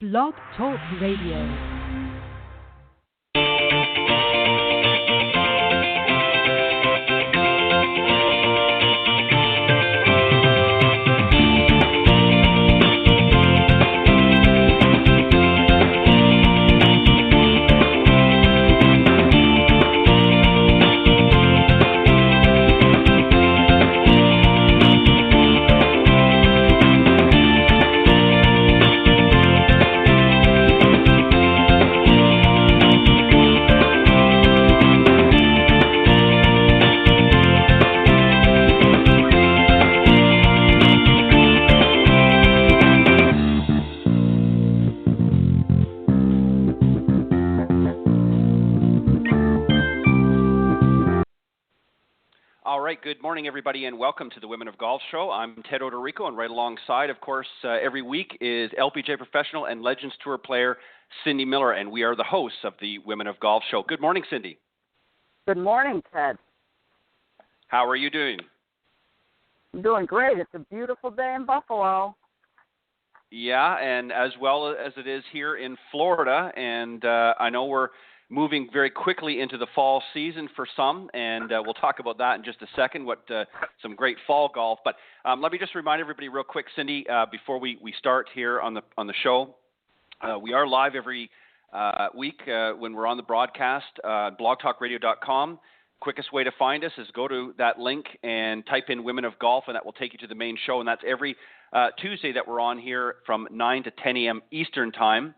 Blog Talk Radio. Good morning, everybody, and welcome to the Women of Golf Show. I'm Ted Odorico, and right alongside, of course, every week is LPGA Professional and Legends Tour player Cindy Miller, and we are the hosts of the Women of Golf Show. Good morning, Cindy. Good morning, Ted. How are you doing? I'm doing great. It's a beautiful day in Buffalo. Yeah, and as well as it is here in Florida, and I know we're moving very quickly into the fall season for some, and we'll talk about that in just a second, some great fall golf. But let me just remind everybody real quick, Cindy, before we start here on the show. We are live every week when we're on the broadcast, blogtalkradio.com. Quickest way to find us is go to that link and type in Women of Golf, and that will take you to the main show, and that's every Tuesday that we're on here from 9 to 10 a.m. Eastern Time.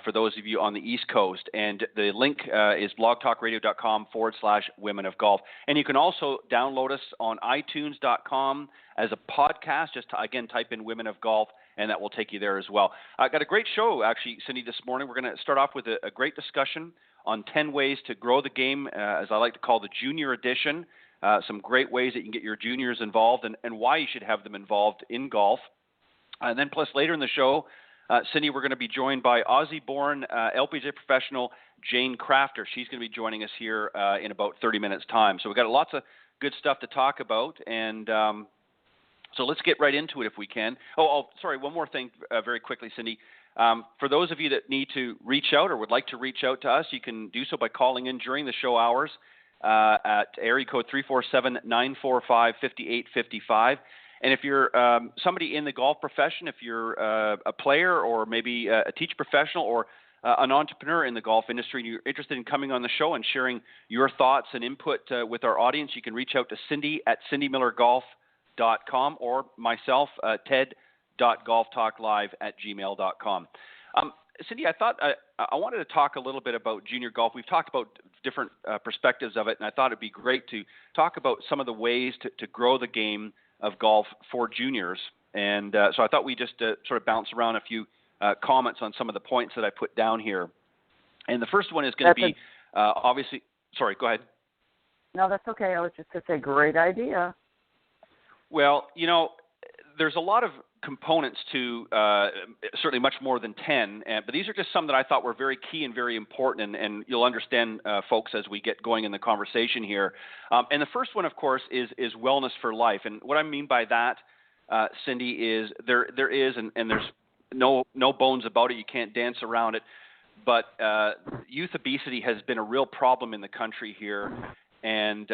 For those of you on the East Coast. And the link is blogtalkradio.com/Women of Golf. And you can also download us on iTunes.com as a podcast. Just, again, type in Women of Golf, and that will take you there as well. I got a great show, actually, Cindy, this morning. We're going to start off with a great discussion on 10 ways to grow the game, as I like to call the junior edition. Some great ways that you can get your juniors involved and why you should have them involved in golf. And then plus later in the show, Cindy, we're going to be joined by Aussie-born LPGA professional Jane Crafter. She's going to be joining us here in about 30 minutes' time. So we've got lots of good stuff to talk about, and so let's get right into it if we can. Sorry, one more thing very quickly, Cindy. For those of you that need to reach out or would like to reach out to us, you can do so by calling in during the show hours at area code 347-945-5855. And if you're somebody in the golf profession, if you're a player or maybe a teach professional or an entrepreneur in the golf industry and you're interested in coming on the show and sharing your thoughts and input with our audience, you can reach out to Cindy at cindymillergolf.com or myself, ted.golftalklive@gmail.com. Cindy, I thought I wanted to talk a little bit about junior golf. We've talked about different perspectives of it, and I thought it'd be great to talk about some of the ways to grow the game of golf for juniors. And so I thought we just sort of bounce around a few comments on some of the points that I put down here. And the first one is going to be obviously – sorry, go ahead. No, that's okay. I was just going to say great idea. Well, there's a lot of components to certainly much more than 10, but these are just some that I thought were very key and very important, and you'll understand, folks, as we get going in the conversation here. And the first one, of course, is wellness for life. And what I mean by that, Cindy, is there is, and there's no bones about it, you can't dance around it, but youth obesity has been a real problem in the country here, and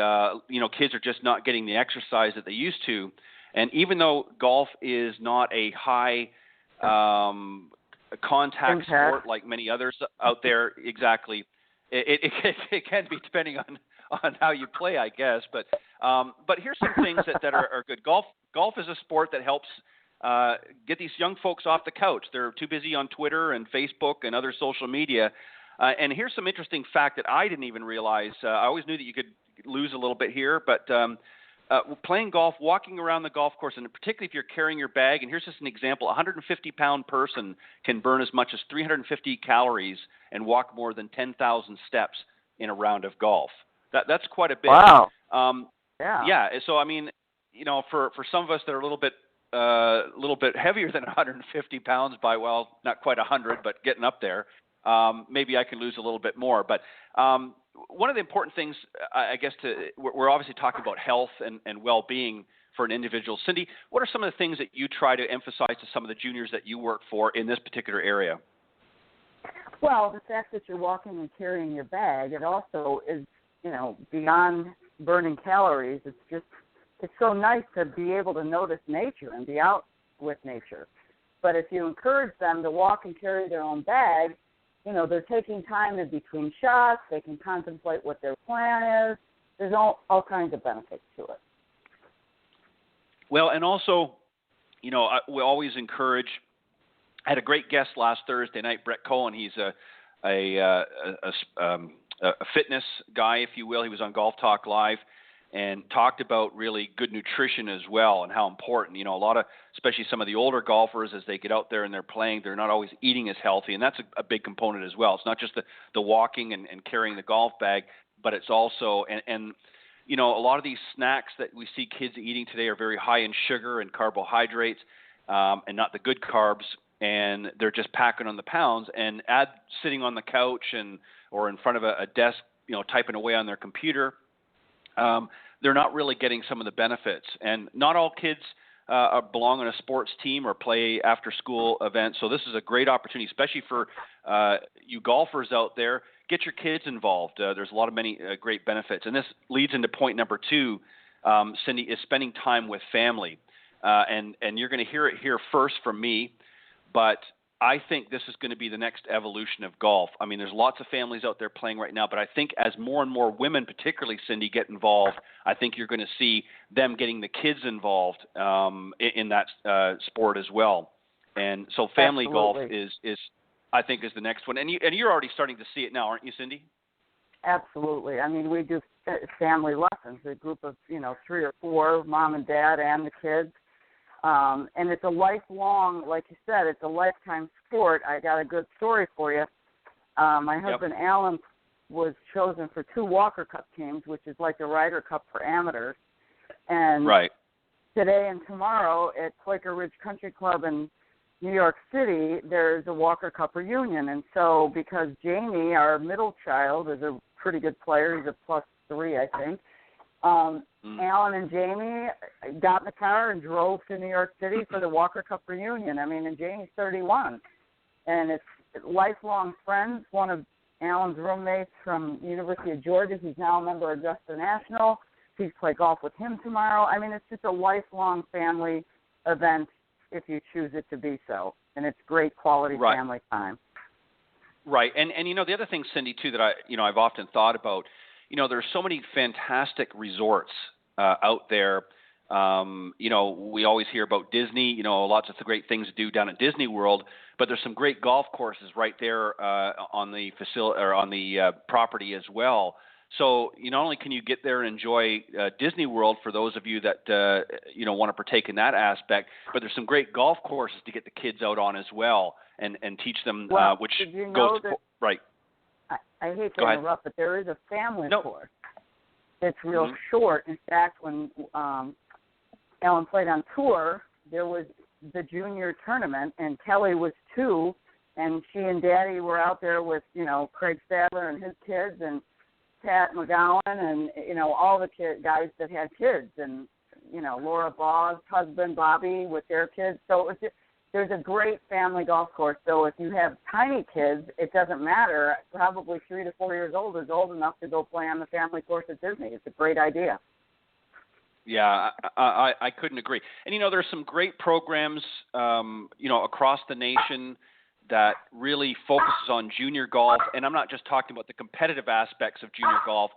kids are just not getting the exercise that they used to. And even though golf is not a high contact sport like many others out there, exactly, it can be depending on how you play, I guess. But here's some things that are good. Golf is a sport that helps get these young folks off the couch. They're too busy on Twitter and Facebook and other social media. And here's some interesting fact that I didn't even realize. I always knew that you could lose a little bit here, but playing golf, walking around the golf course, and particularly if you're carrying your bag, and here's just an example, a 150-pound person can burn as much as 350 calories and walk more than 10,000 steps in a round of golf. That's quite a bit. Wow. Yeah. So, I mean, for some of us that are a little bit heavier than 150 pounds by, well, not quite 100, but getting up there, maybe I can lose a little bit more. But one of the important things, I guess, we're obviously talking about health and well-being for an individual. Cindy, what are some of the things that you try to emphasize to some of the juniors that you work for in this particular area? Well, the fact that you're walking and carrying your bag, it also is, beyond burning calories. It's so nice to be able to notice nature and be out with nature. But if you encourage them to walk and carry their own bag, they're taking time in between shots. They can contemplate what their plan is. There's all kinds of benefits to it. Well, and also, we always encourage. I had a great guest last Thursday night, Brett Cohen. He's a fitness guy, if you will. He was on Golf Talk Live and talked about really good nutrition as well and how important. A lot of, especially some of the older golfers, as they get out there and they're playing, they're not always eating as healthy, and that's a big component as well. It's not just the walking and carrying the golf bag, but it's also and a lot of these snacks that we see kids eating today are very high in sugar and carbohydrates, and not the good carbs. And they're just packing on the pounds, and sitting on the couch or in front of a desk, typing away on their computer, they're not really getting some of the benefits. And not all kids belong on a sports team or play after-school events. So this is a great opportunity, especially for you golfers out there. Get your kids involved. There's many great benefits. And this leads into point number 2, Cindy, is spending time with family. And you're going to hear it here first from me. But I think this is going to be the next evolution of golf. I mean, there's lots of families out there playing right now, but I think as more and more women, particularly, Cindy, get involved, I think you're going to see them getting the kids involved in that sport as well. And so family golf is I think, is the next one. And you're already starting to see it now, aren't you, Cindy? Absolutely. I mean, we do family lessons, a group of, 3 or 4, mom and dad and the kids. And it's a lifelong, like you said, it's a lifetime sport. I got a good story for you. My husband, Alan, was chosen for 2 Walker Cup teams, which is like the Ryder Cup for amateurs. And today and tomorrow at Quaker Ridge Country Club in New York City, there's a Walker Cup reunion. And so because Jamie, our middle child, is a pretty good player, he's a +3, I think, Alan and Jamie got in the car and drove to New York City for the Walker Cup reunion. I mean, and Jamie's 31. And it's lifelong friends. One of Alan's roommates from University of Georgia, who's now a member of Augusta National, he's play golf with him tomorrow. I mean, it's just a lifelong family event if you choose it to be so. And it's great quality family time. Right. And the other thing, Cindy, too, that I've often thought about, there's so many fantastic resorts out there. We always hear about Disney, lots of great things to do down at Disney World, but there's some great golf courses right there on the facility or on the property as well. So not only can you get there and enjoy Disney World for those of you that want to partake in that aspect, but there's some great golf courses to get the kids out on as well and teach them, which goes right. I hate to interrupt, but there is a family course. It's real short. In fact, when Alan played on tour, there was the junior tournament, and Kelly was 2, and she and Daddy were out there with, Craig Stadler and his kids, and Pat McGowan, and, all the guys that had kids, and, Laura Ball's husband, Bobby, with their kids. So it was there's a great family golf course. So if you have tiny kids, it doesn't matter. Probably 3 to 4 years old is old enough to go play on the family course at Disney. It's a great idea. Yeah, I couldn't agree. And, there's some great programs, across the nation that really focuses on junior golf. And I'm not just talking about the competitive aspects of junior golf,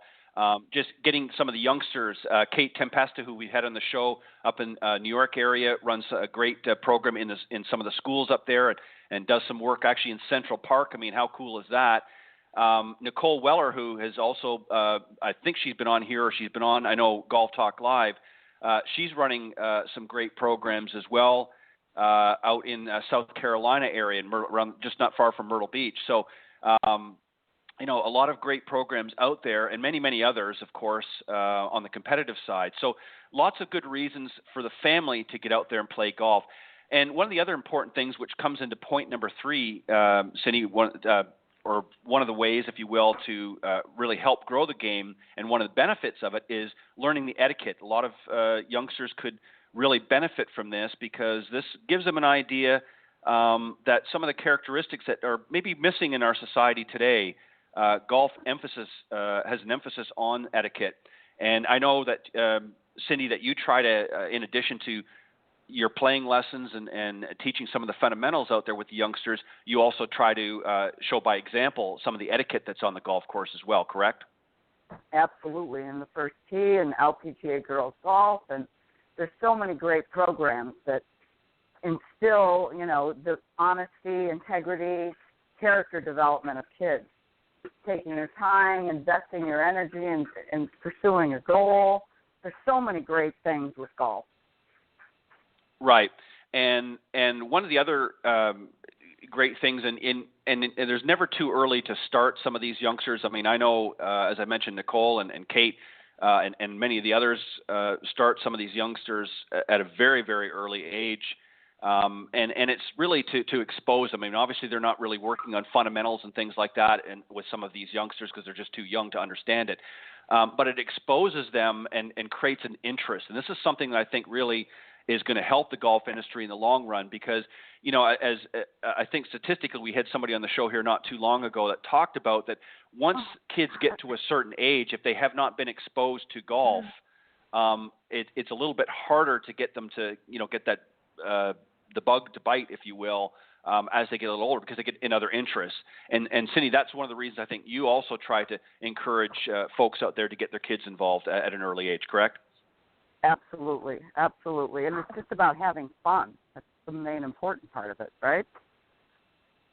just getting some of the youngsters. Kate Tempesta, who we had on the show up in New York area, runs a great program in some of the schools up there and does some work actually in Central Park. I mean, how cool is that? Nicole Weller, who has also, I think she's been on here, or she's been on, I know, Golf Talk Live. She's running some great programs as well out in South Carolina area, around just not far from Myrtle Beach. So, a lot of great programs out there, and many, many others, of course, on the competitive side. So lots of good reasons for the family to get out there and play golf. And one of the other important things, which comes into point number 3, Cindy, one of the ways, if you will, to really help grow the game, and one of the benefits of it is learning the etiquette. A lot of youngsters could really benefit from this because this gives them an idea that some of the characteristics that are maybe missing in our society today, golf has an emphasis on etiquette. And I know that, Cindy, that you try to, in addition to your playing lessons and teaching some of the fundamentals out there with the youngsters, you also try to show by example some of the etiquette that's on the golf course as well, correct? Absolutely. In the First Tee and LPGA Girls Golf, and there's so many great programs that instill, the honesty, integrity, character development of kids. Taking your time, investing your energy in pursuing a goal. There's so many great things with golf. Right. And one of the other great things, and there's never too early to start some of these youngsters. I mean, I know, as I mentioned, Nicole and Kate and many of the others start some of these youngsters at a very, very early age. And it's really to expose them. I mean, obviously they're not really working on fundamentals and things like that and with some of these youngsters because they're just too young to understand it. But it exposes them and creates an interest. And this is something that I think really is going to help the golf industry in the long run because, as I think statistically we had somebody on the show here not too long ago that talked about that once kids get to a certain age, if they have not been exposed to golf, it's a little bit harder to get them to, get that the bug to bite, if you will, as they get a little older because they get in other interests. And Cindy, that's one of the reasons I think you also try to encourage folks out there to get their kids involved at an early age, correct? Absolutely, absolutely. And it's just about having fun. That's the main important part of it, right?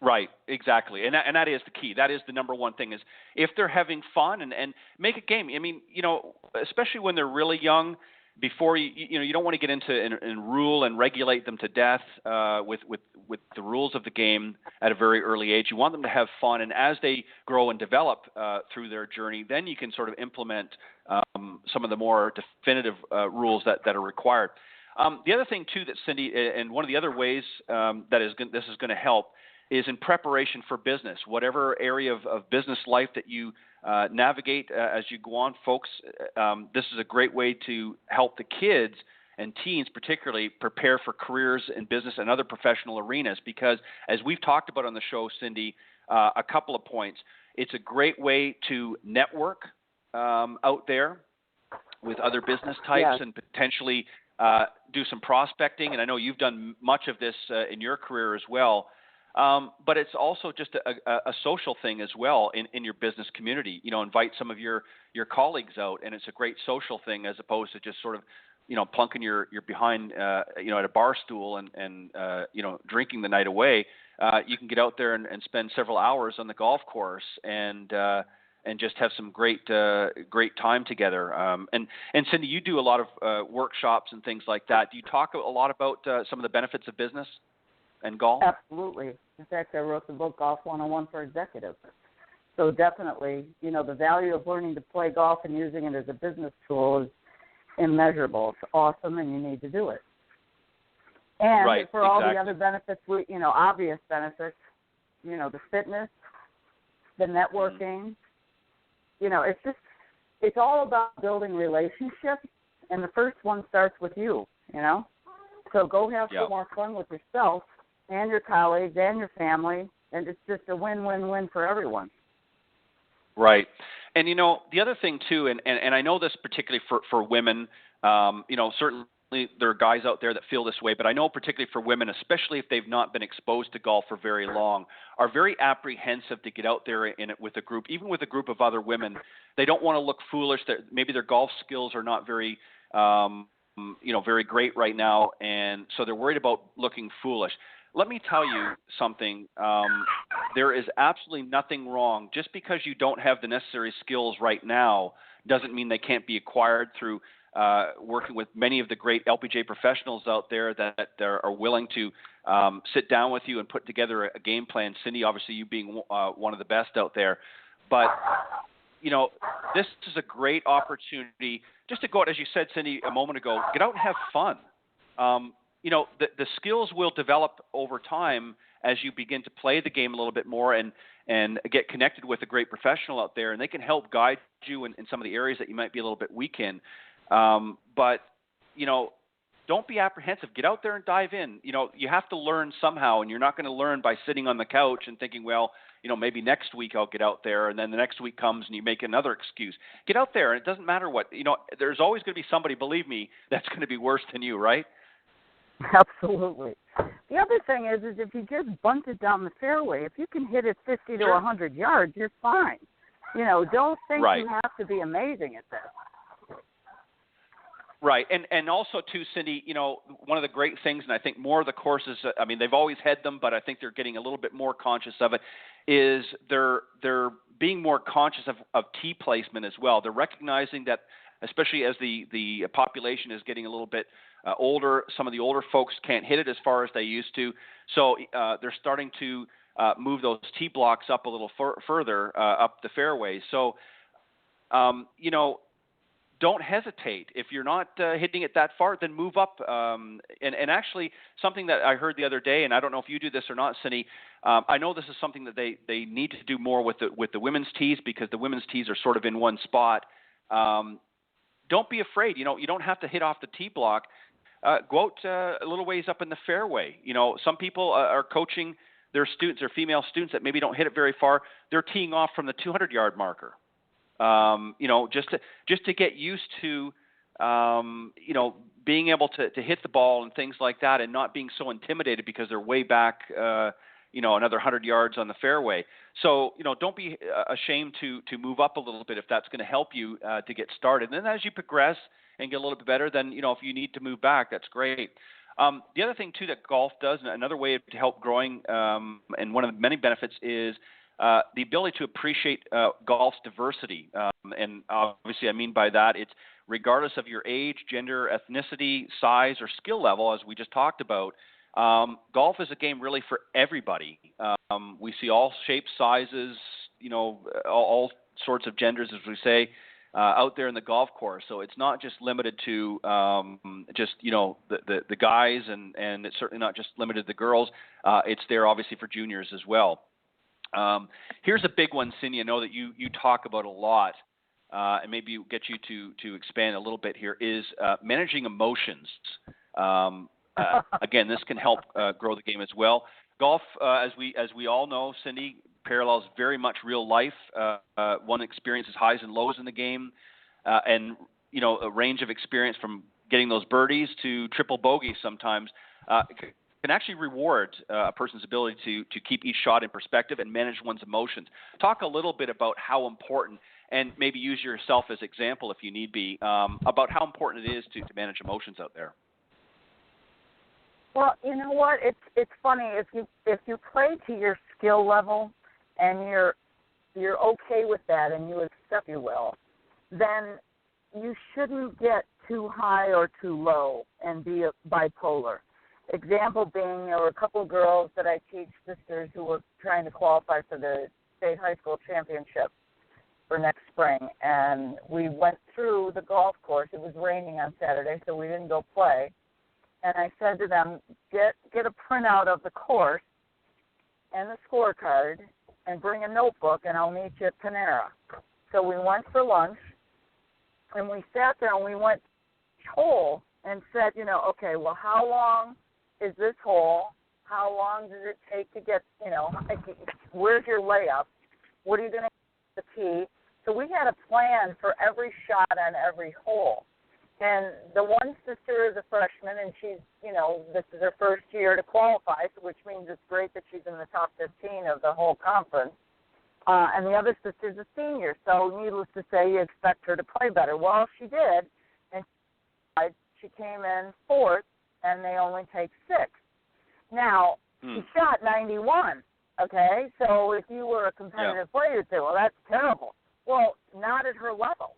Right, exactly. And that is the key. That is the number one thing is if they're having fun and make a game. I mean, especially when they're really young, before you don't want to get into and rule and regulate them to death with the rules of the game at a very early age. You want them to have fun, and as they grow and develop through their journey, then you can sort of implement some of the more definitive rules that are required. The other thing too that Cindy, and one of the other ways this is going to help is in preparation for business, whatever area of business life that you navigate as you go on, folks. This is a great way to help the kids and teens particularly prepare for careers in business and other professional arenas because as we've talked about on the show, Cindy, a couple of points. It's a great way to network out there with other business types and potentially do some prospecting. And I know you've done much of this in your career as well. But it's also just a social thing as well in your business community. Invite some of your colleagues out, and it's a great social thing as opposed to just sort of, plunking your behind, at a bar stool and drinking the night away. You can get out there and spend several hours on the golf course and just have some great time together. And Cindy, you do a lot of workshops and things like that. Do you talk a lot about some of the benefits of business and golf? Absolutely. In fact, I wrote the book Golf 101 for Executives. So definitely, the value of learning to play golf and using it as a business tool is immeasurable. It's awesome, and you need to do it. And for all the other benefits, obvious benefits, the fitness, the networking, it's all about building relationships, and the first one starts with you, So go have some more fun with yourself and your colleagues and your family, and it's just a win-win-win for everyone. Right. And, the other thing, too, and I know this particularly for women, certainly there are guys out there that feel this way, but I know particularly for women, especially if they've not been exposed to golf for very long, are very apprehensive to get out there in it with a group, even with a group of other women. They don't want to look foolish. Maybe their golf skills are not very very great right now, and so they're worried about looking foolish. Let me tell you something. There is absolutely nothing wrong. Just because you don't have the necessary skills right now doesn't mean they can't be acquired through working with many of the great LPGA professionals out there that are willing to sit down with you and put together a game plan. Cindy, obviously you being one of the best out there. But, this is a great opportunity just to go out, as you said, Cindy, a moment ago, get out and have fun. The skills will develop over time as you begin to play the game a little bit more and get connected with a great professional out there, and they can help guide you in some of the areas that you might be a little bit weak in. But don't be apprehensive. Get out there and dive in. You have to learn somehow, and you're not going to learn by sitting on the couch and thinking, well, maybe next week I'll get out there, and then the next week comes and you make another excuse. Get out there, and it doesn't matter what. There's always going to be somebody, believe me, that's going to be worse than you, right? Absolutely. The other thing is if you just bunt it down the fairway, if you can hit it 50 to 100 yards, you're fine. Don't think you have to be amazing at this. Right, and also too, Cindy, one of the great things, and I think more of the courses, they've always had them, but I think they're getting a little bit more conscious of it, is they're being more conscious of tee placement as well. They're recognizing that, especially as the population is getting a little bit older, some of the older folks can't hit it as far as they used to, so they're starting to move those tee blocks up a little further up the fairway. So, don't hesitate. If you're not hitting it that far, then move up. And actually, something that I heard the other day, and I don't know if you do this or not, Cindy, I know this is something that they need to do more with the women's tees, because the women's tees are sort of in one spot. Don't be afraid. You don't have to hit off the tee block. Go out a little ways up in the fairway. Some people are coaching their students, their female students that maybe don't hit it very far. They're teeing off from the 200-yard marker. Just to get used to, being able to hit the ball and things like that, and not being so intimidated because they're way back, another 100 yards on the fairway. So, don't be ashamed to move up a little bit if that's going to help you to get started. And then as you progress and get a little bit better, then, if you need to move back, that's great. The other thing, too, that golf does, and another way to help growing, and one of the many benefits is the ability to appreciate golf's diversity. And obviously I mean by that, it's regardless of your age, gender, ethnicity, size, or skill level, as we just talked about, golf is a game really for everybody. We see all shapes, sizes, all sorts of genders, as we say, out there in the golf course. So it's not just limited to the guys, and it's certainly not just limited to the girls. It's there obviously for juniors as well. Here's a big one, Cindy, I know that you talk about a lot, and maybe get you to expand a little bit here, is managing emotions. Again, this can help grow the game as well. Golf, as we all know, Cindy, parallels very much real life. One experiences highs and lows in the game, and a range of experience from getting those birdies to triple bogeys sometimes. Can actually reward a person's ability to keep each shot in perspective and manage one's emotions. Talk a little bit about how important, and maybe use yourself as example if you need be, about how important it is to manage emotions out there. Well, you know what? It's funny, if you play to your skill level and you're okay with that and you accept you will, then you shouldn't get too high or too low and be bipolar. Example being, there were a couple of girls that I teach, sisters, who were trying to qualify for the state high school championship for next spring, and we went through the golf course. It was raining on Saturday, so we didn't go play. And I said to them, get a printout of the course and the scorecard and bring a notebook, and I'll meet you at Panera. So we went for lunch, and we sat there and we went hole and said, okay, well, how long is this hole? How long does it take to get, where's your layup? What are you going to hit the tee? So we had a plan for every shot on every hole. And the one sister is a freshman, and she's, this is her first year to qualify, which means it's great that she's in the top 15 of the whole conference. And the other sister's a senior, so needless to say, you expect her to play better. Well, she did, and she came in fourth, and they only take 6. Now, she shot 91, okay? So if you were a competitive player, you'd say, well, that's terrible. Well, not at her level.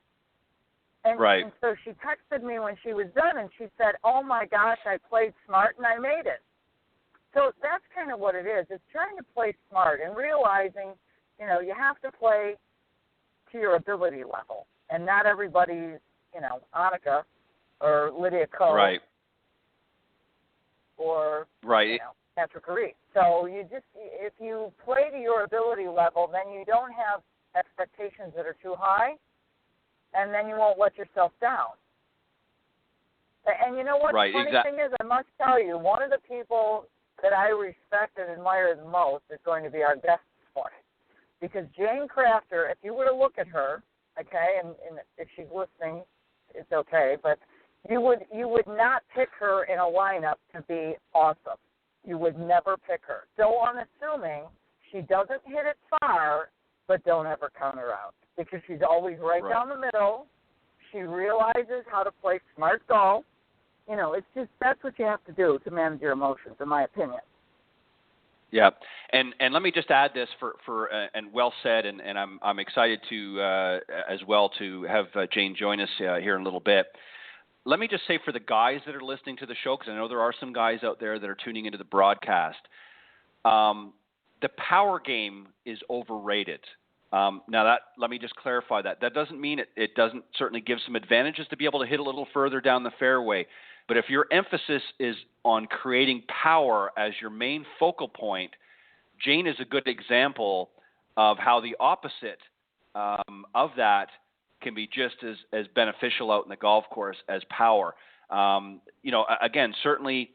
And, and so she texted me when she was done, and she said, oh, my gosh, I played smart, and I made it. So that's kind of what it is. It's trying to play smart and realizing, you have to play to your ability level. And not everybody's, Annika or Lydia Ko. Right. Or, Patrick Reed. So if you play to your ability level, then you don't have expectations that are too high, and then you won't let yourself down. And you know what Right, the funny thing is? I must tell you, one of the people that I respect and admire the most is going to be our guest this morning. Because Jane Crafter, if you were to look at her, okay, and if she's listening, it's okay, but you would not pick her in a lineup to be awesome. You would never pick her. So unassuming, she doesn't hit it far, but don't ever count her out because she's always right down the middle. She realizes how to play smart golf. You know, it's just that's what you have to do to manage your emotions, in my opinion. Yeah, and let me just add this for and well said, and I'm excited to as well to have Jane join us here in a little bit. Let me just say for the guys that are listening to the show, because I know there are some guys out there that are tuning into the broadcast, the power game is overrated. Now let me just clarify that. That doesn't mean it doesn't certainly give some advantages to be able to hit a little further down the fairway. But if your emphasis is on creating power as your main focal point, Jane is a good example of how the opposite of that can be just as beneficial out in the golf course as power. Again, certainly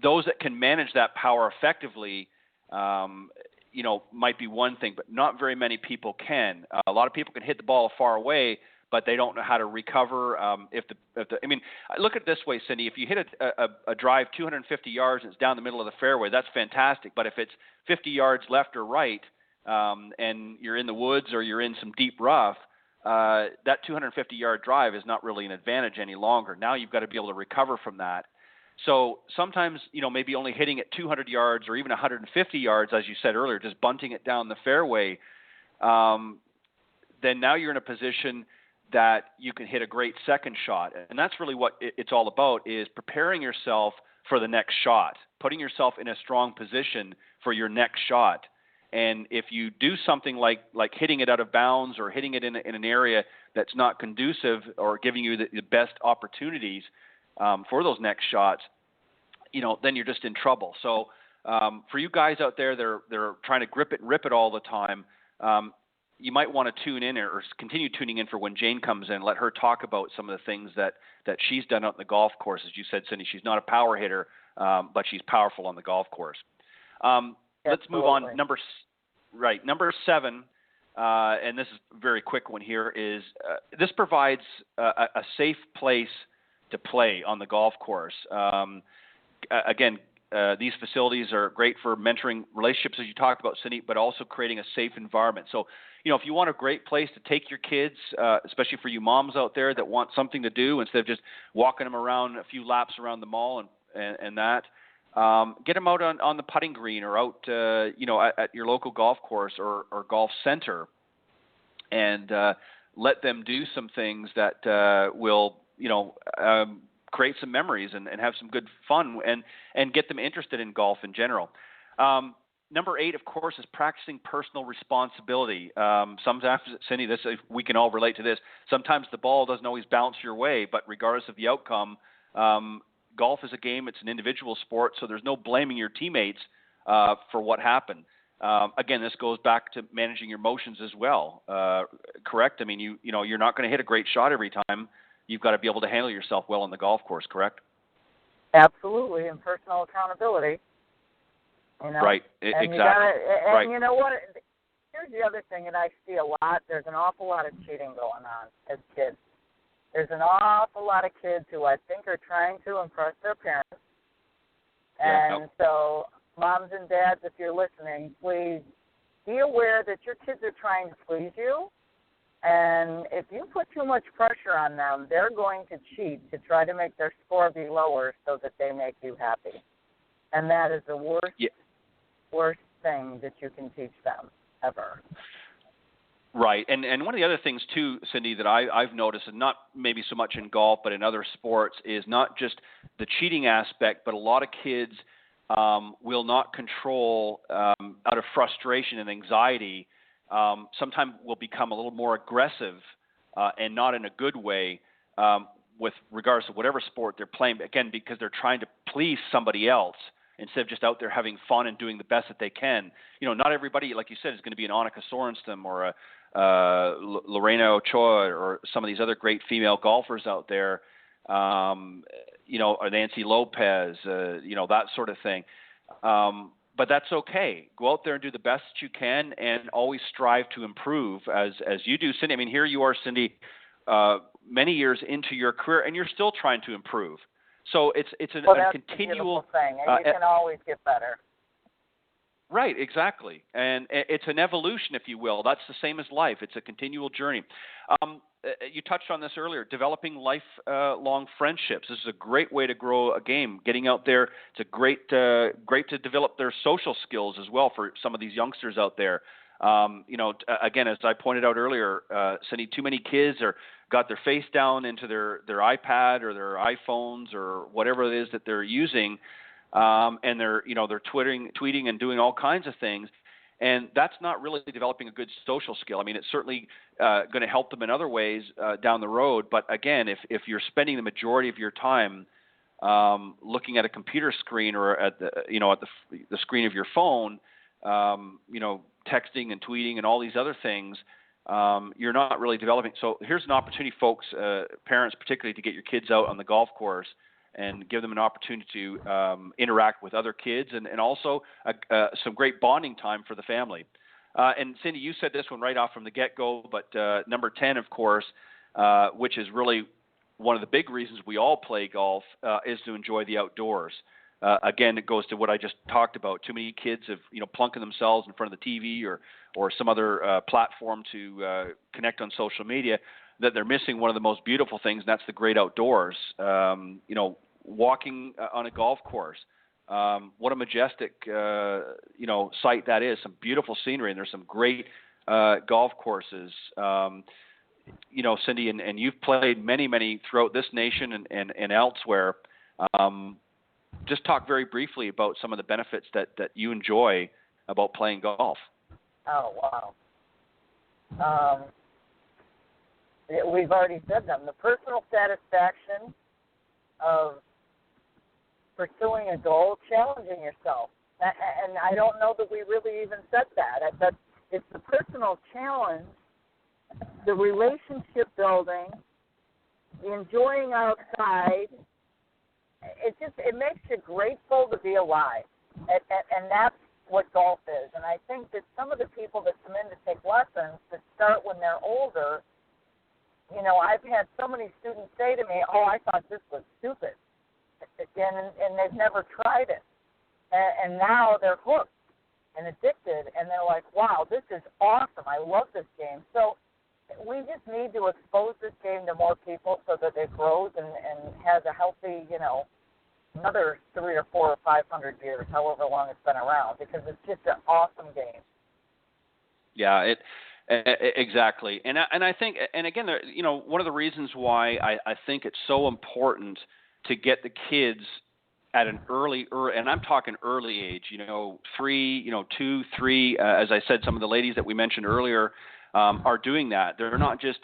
those that can manage that power effectively, might be one thing, but not very many people can. A lot of people can hit the ball far away, but they don't know how to recover. Look at it this way, Cindy. If you hit a drive 250 yards and it's down the middle of the fairway, that's fantastic. But if it's 50 yards left or right, and you're in the woods or you're in some deep rough, that 250-yard drive is not really an advantage any longer. Now you've got to be able to recover from that. So sometimes, maybe only hitting it 200 yards or even 150 yards, as you said earlier, just bunting it down the fairway, then now you're in a position that you can hit a great second shot. And that's really what it's all about, is preparing yourself for the next shot, putting yourself in a strong position for your next shot. And if you do something like hitting it out of bounds or hitting it in an area that's not conducive or giving you the best opportunities for those next shots, then you're just in trouble. So for you guys out there, they're trying to grip it and rip it all the time. You might want to tune in or continue tuning in for when Jane comes in. Let her talk about some of the things that she's done out in the golf course. As you said, Cindy, she's not a power hitter, but she's powerful on the golf course. Let's move on. Number 7, and this is a very quick one here, is this provides a safe place to play on the golf course. Again, these facilities are great for mentoring relationships, as you talked about, Cindy, but also creating a safe environment. So, if you want a great place to take your kids, especially for you moms out there that want something to do instead of just walking them around a few laps around the mall and that, get them out on the putting green or out, at your local golf course or golf center, and let them do some things that will, create some memories and have some good fun and get them interested in golf in general. Number 8, of course, is practicing personal responsibility. Sometimes, Cindy, we can all relate to this. Sometimes the ball doesn't always bounce your way, but regardless of the outcome, golf is a game. It's an individual sport, so there's no blaming your teammates for what happened. Again, this goes back to managing your emotions as well. Correct? I mean, you're not going to hit a great shot every time. You've got to be able to handle yourself well on the golf course, correct? Absolutely, and personal accountability. Right, exactly. And you know what? Here's the other thing that I see a lot. There's an awful lot of cheating going on as kids. There's an awful lot of kids who I think are trying to impress their parents. And so moms and dads, if you're listening, please be aware that your kids are trying to please you. And if you put too much pressure on them, they're going to cheat to try to make their score be lower so that they make you happy. And that is the worst thing that you can teach them ever. Right. And one of the other things, too, Cindy, that I've noticed, and not maybe so much in golf but in other sports, is not just the cheating aspect, but a lot of kids will not control, out of frustration and anxiety, sometimes will become a little more aggressive and not in a good way with regards to whatever sport they're playing, again, because they're trying to please somebody else instead of just out there having fun and doing the best that they can. Not everybody, like you said, is going to be an Annika Sorenstam or a Lorena Ochoa or some of these other great female golfers out there. or Nancy Lopez, that sort of thing. But that's okay. Go out there and do the best you can, and always strive to improve, as you do, Cindy. I mean, here you are, Cindy, many years into your career, and you're still trying to improve. So it's a continual thing, and you can always get better. Right, exactly. And it's an evolution, if you will. That's the same as life. It's a continual journey. You touched on this earlier, developing lifelong friendships. This is a great way to grow a game. Getting out there, it's a great to develop their social skills as well for some of these youngsters out there. Again, as I pointed out earlier, Cindy, too many kids got their face down into their iPad or their iPhones or whatever it is that they're using. And they're tweeting and doing all kinds of things, and that's not really developing a good social skill. I mean, it's certainly going to help them in other ways down the road. But again, if you're spending the majority of your time looking at a computer screen or at the screen of your phone, texting and tweeting and all these other things, you're not really developing. So here's an opportunity, folks, parents particularly, to get your kids out on the golf course and give them an opportunity to interact with other kids, and also some great bonding time for the family. And Cindy, you said this one right off from the get-go, but number 10, of course, which is really one of the big reasons we all play golf, is to enjoy the outdoors. Again, it goes to what I just talked about. Too many kids have, plunking themselves in front of the TV or some other platform to connect on social media, that they're missing one of the most beautiful things, and that's the great outdoors. Walking on a golf course. What a majestic, sight that is. Some beautiful scenery, and there's some great golf courses. Cindy, and you've played many throughout this nation and elsewhere. Just talk very briefly about some of the benefits that you enjoy about playing golf. Oh, wow. We've already said them. The personal satisfaction of pursuing a goal, challenging yourself. And I don't know that we really even said that. But it's the personal challenge, the relationship building, enjoying outside. It makes you grateful to be alive. And that's what golf is. And I think that some of the people that come in to take lessons that start when they're older, I've had so many students say to me, I thought this was stupid. And they've never tried it. And now they're hooked and addicted, and they're like, wow, this is awesome. I love this game. So we just need to expose this game to more people so that it grows and has a healthy, another 300 or 400 or 500 years, however long it's been around, because it's just an awesome game. Yeah, exactly. And I think, and again, one of the reasons why I think it's so important to get the kids at an early, and I'm talking early age, 3, 2, 3, as I said, some of the ladies that we mentioned earlier are doing that. They're not just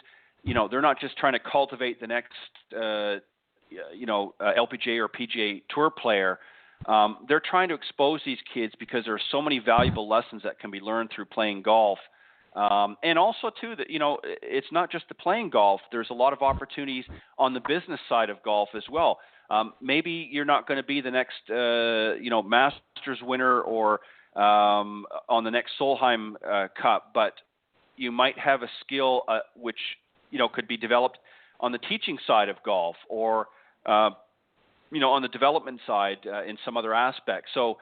trying to cultivate the next, LPGA or PGA Tour player. They're trying to expose these kids because there are so many valuable lessons that can be learned through playing golf. And also, too, that, it's not just the playing golf. There's a lot of opportunities on the business side of golf as well. Maybe you're not going to be the next, Masters winner or on the next Solheim Cup, but you might have a skill which, could be developed on the teaching side of golf or, on the development side in some other aspect. So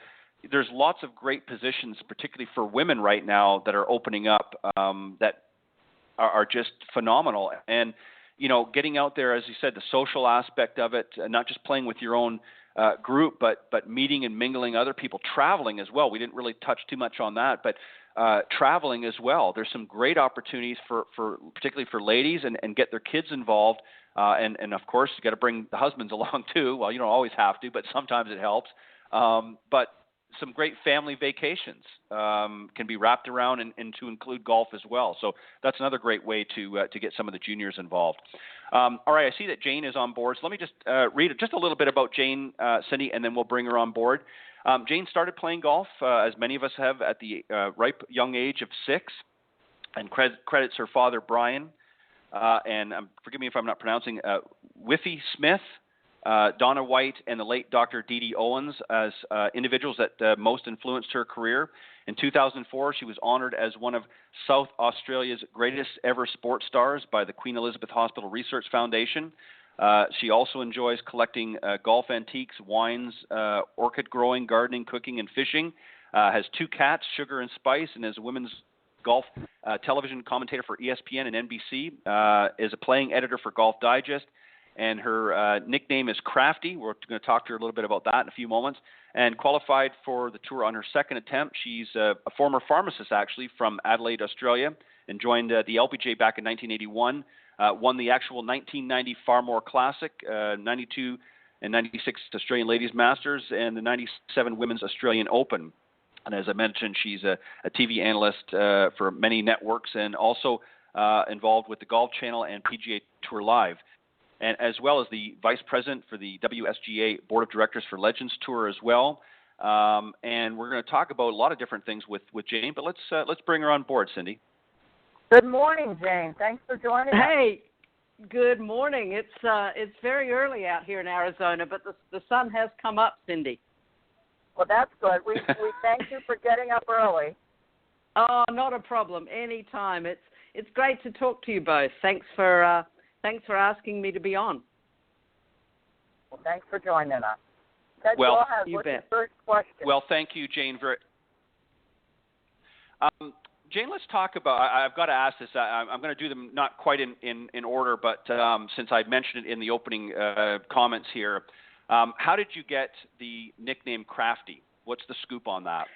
there's lots of great positions, particularly for women right now, that are opening up that are just phenomenal. And, getting out there, as you said, the social aspect of it, not just playing with your own group, but meeting and mingling other people, traveling as well. We didn't really touch too much on that, but traveling as well. There's some great opportunities for particularly for ladies and get their kids involved. And of course, you got to bring the husbands along too. Well, you don't always have to, but sometimes it helps. But some great family vacations can be wrapped around and to include golf as well. So that's another great way to get some of the juniors involved. All right, I see that Jane is on board. So let me just read just a little bit about Jane, Cindy, and then we'll bring her on board. Jane started playing golf, as many of us have, at the ripe young age of 6, and credits her father, Brian, and forgive me if I'm not pronouncing, Whiffy Smith, Donna White and the late Dr. Dee Dee Owens as individuals that most influenced her career. In 2004, she was honored as one of South Australia's greatest ever sports stars by the Queen Elizabeth Hospital Research Foundation. She also enjoys collecting golf antiques, wines, orchid growing, gardening, cooking, and fishing. Has 2 cats, Sugar and Spice, and is a women's golf television commentator for ESPN and NBC. Is a playing editor for Golf Digest. And her nickname is Crafty. We're going to talk to her a little bit about that in a few moments. And qualified for the tour on her second attempt. She's a former pharmacist, actually, from Adelaide, Australia, and joined the LPGA back in 1981. Won the actual 1990 Farmore Classic, 92 and 96 Australian Ladies Masters, and the 97 Women's Australian Open. And as I mentioned, she's a TV analyst for many networks and also involved with the Golf Channel and PGA Tour Live, and as well as the vice president for the WSGA Board of Directors for Legends Tour as well. And we're going to talk about a lot of different things with Jane, but let's bring her on board, Cindy. Good morning, Jane. Thanks for joining us. Hey, good morning. It's very early out here in Arizona, but the sun has come up, Cindy. Well, that's good. We thank you for getting up early. Oh, not a problem. Anytime. It's great to talk to you both. Thanks for asking me to be on. Well, thanks for joining us. Well, what's your first question? Well, thank you, Jane. Jane, let's talk about. I've got to ask this. I'm going to do them not quite in order, but since I mentioned it in the opening comments here, how did you get the nickname Crafty? What's the scoop on that?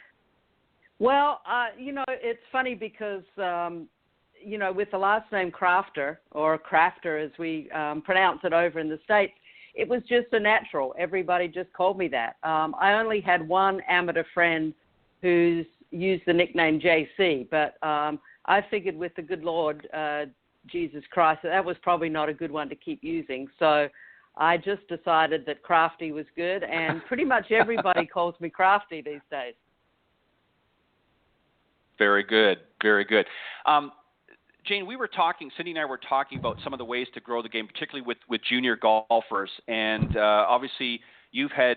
Well, it's funny because with the last name Crafter, or Crafter as we pronounce it over in the States, it was just a natural. Everybody just called me that. I only had one amateur friend who's used the nickname JC, but I figured with the good Lord, Jesus Christ, that was probably not a good one to keep using. So I just decided that Crafty was good, and pretty much everybody calls me Crafty these days. Very good, very good. Jane, Cindy and I were talking about some of the ways to grow the game, particularly with junior golfers. And obviously, you've had,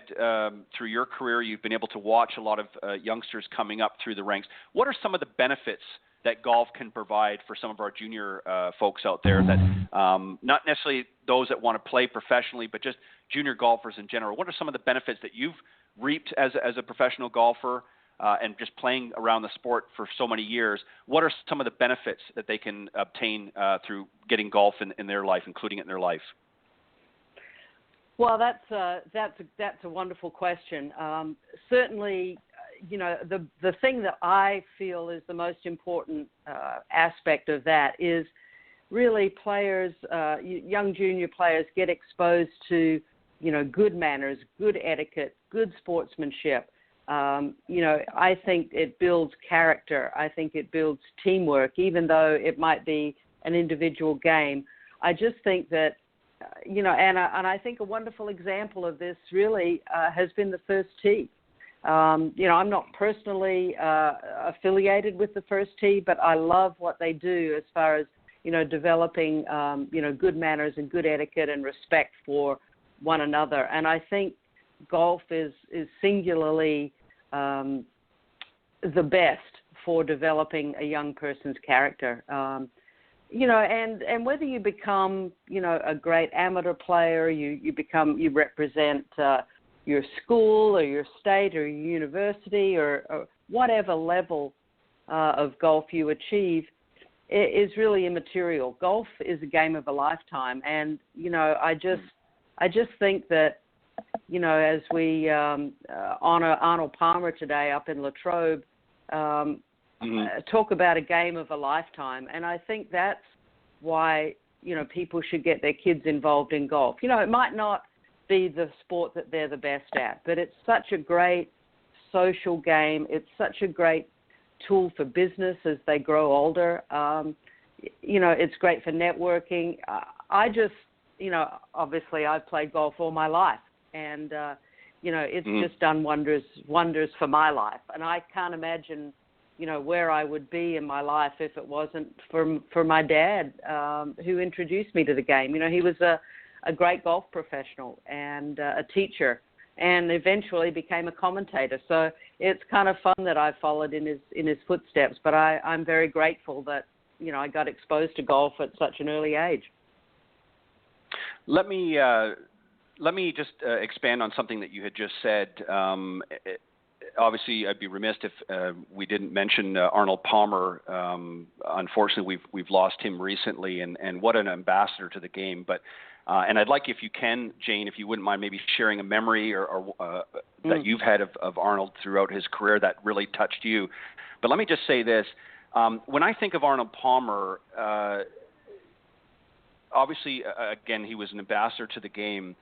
through your career, you've been able to watch a lot of youngsters coming up through the ranks. What are some of the benefits that golf can provide for some of our junior folks out there that not necessarily those that want to play professionally, but just junior golfers in general? What are some of the benefits that you've reaped as a professional golfer? And just playing around the sport for so many years, what are some of the benefits that they can obtain through getting golf in their life, including it in their life? Well, that's a wonderful question. Certainly, the thing that I feel is the most important aspect of that is really players, young junior players, get exposed to good manners, good etiquette, good sportsmanship. I think it builds character. I think it builds teamwork, even though it might be an individual game. I just think that, and I think a wonderful example of this really has been the First Tee. I'm not personally affiliated with the First Tee, but I love what they do as far as, developing, good manners and good etiquette and respect for one another. And I think golf is singularly the best for developing a young person's character. And whether you become, a great amateur player, you represent your school or your state or your university or whatever level of golf you achieve, is really immaterial. Golf is a game of a lifetime, and I just think that as we honor Arnold Palmer today up in Latrobe, talk about a game of a lifetime, and I think that's why people should get their kids involved in golf. It might not be the sport that they're the best at, but it's such a great social game. It's such a great tool for business as they grow older. It's great for networking. I just, obviously I've played golf all my life, and it's just done wonders for my life. And I can't imagine, where I would be in my life if it wasn't for my dad, who introduced me to the game. He was a a great golf professional and a teacher, and eventually became a commentator. So it's kind of fun that I followed in his footsteps. But I'm very grateful that, you know, I got exposed to golf at such an early age. Let me just expand on something that you had just said. Obviously, I'd be remiss if we didn't mention Arnold Palmer. Unfortunately, we've lost him recently, and what an ambassador to the game. But and I'd like, if you can, Jane, if you wouldn't mind maybe sharing a memory or that you've had of Arnold throughout his career that really touched you. But let me just say this. When I think of Arnold Palmer, obviously, again, he was an ambassador to the game,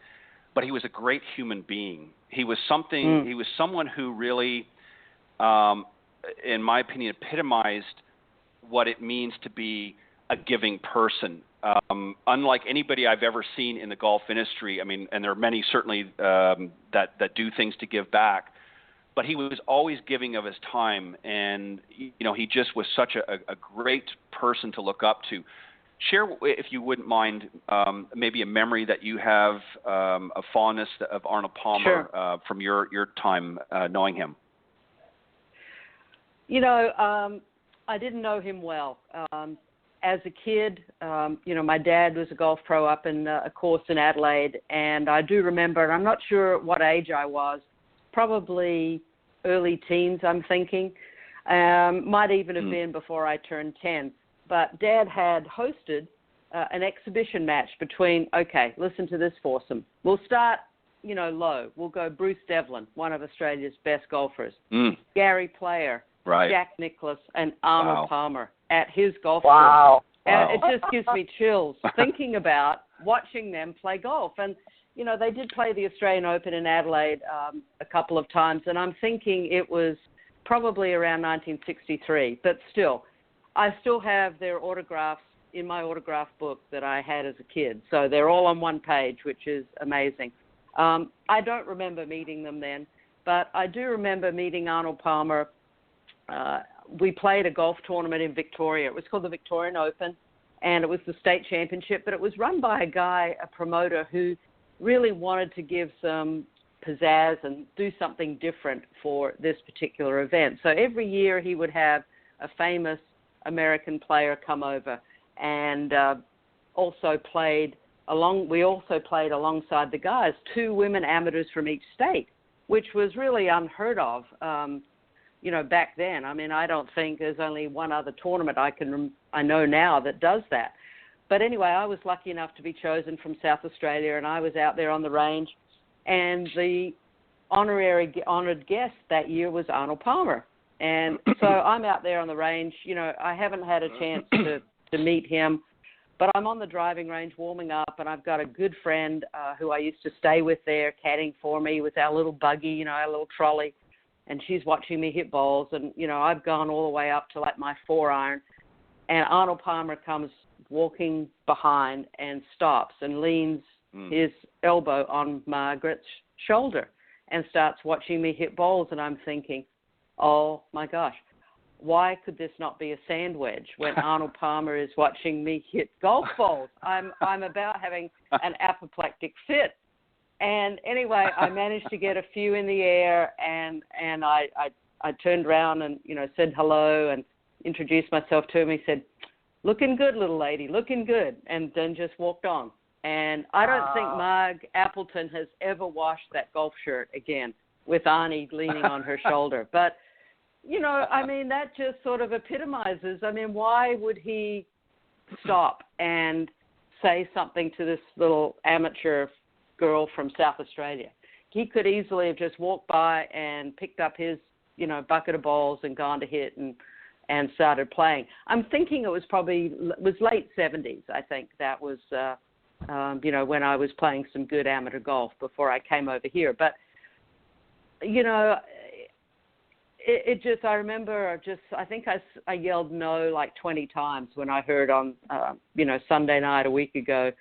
but he was a great human being. He was something. He was someone who really, in my opinion, epitomized what it means to be a giving person. Unlike anybody I've ever seen in the golf industry, I mean, and there are many certainly that do things to give back, but he was always giving of his time, and you know, he just was such a great person to look up to. Share, if you wouldn't mind, maybe a memory that you have, a fondness of Arnold Palmer. Sure. From your time knowing him. You know, I didn't know him well. As a kid, you know, my dad was a golf pro up in a course in Adelaide, and I do remember, and I'm not sure what age I was, probably early teens, I'm thinking. Might even have been before I turned 10. But Dad had hosted an exhibition match between, okay, listen to this foursome. We'll start, you know, low. We'll go Bruce Devlin, one of Australia's best golfers, Gary Player, right, Jack Nicklaus, and Arnold Palmer at his golf Wow. course. And it just gives me chills thinking about watching them play golf. And, you know, they did play the Australian Open in Adelaide a couple of times, and I'm thinking it was probably around 1963, but still. I still have their autographs in my autograph book that I had as a kid. So they're all on one page, which is amazing. I don't remember meeting them then, but I do remember meeting Arnold Palmer. We played a golf tournament in Victoria. It was called the Victorian Open, and it was the state championship, but it was run by a promoter who really wanted to give some pizzazz and do something different for this particular event. So every year he would have a famous American player come over, and also played alongside the guys 2 women amateurs from each state, which was really unheard of, you know, back then. I mean, I don't think there's only one other tournament I know now that does that. But anyway, I was lucky enough to be chosen from South Australia, and I was out there on the range, and the honored guest that year was Arnold Palmer. And so I'm out there on the range. You know, I haven't had a chance to meet him, but I'm on the driving range warming up, and I've got a good friend who I used to stay with there, caddying for me with our little buggy, you know, our little trolley, and she's watching me hit balls. And, you know, I've gone all the way up to like my 4-iron, and Arnold Palmer comes walking behind and stops and leans his elbow on Margaret's shoulder and starts watching me hit balls. And I'm thinking, oh my gosh, why could this not be a sand wedge when Arnold Palmer is watching me hit golf balls? I'm about having an apoplectic fit. And anyway, I managed to get a few in the air, and I turned around and, you know, said hello and introduced myself to him. He said, "Looking good, little lady, looking good," and then just walked on. And I don't think Marg Appleton has ever washed that golf shirt again with Arnie leaning on her shoulder. But, you know, I mean, that just sort of epitomizes, I mean, why would he stop and say something to this little amateur girl from South Australia? He could easily have just walked by and picked up his, you know, bucket of balls and gone to hit and started playing. I'm thinking it was late 70s, I think. That was, you know, when I was playing some good amateur golf before I came over here. But, you know, I remember I think I yelled no like 20 times when I heard on, you know, Sunday night a week ago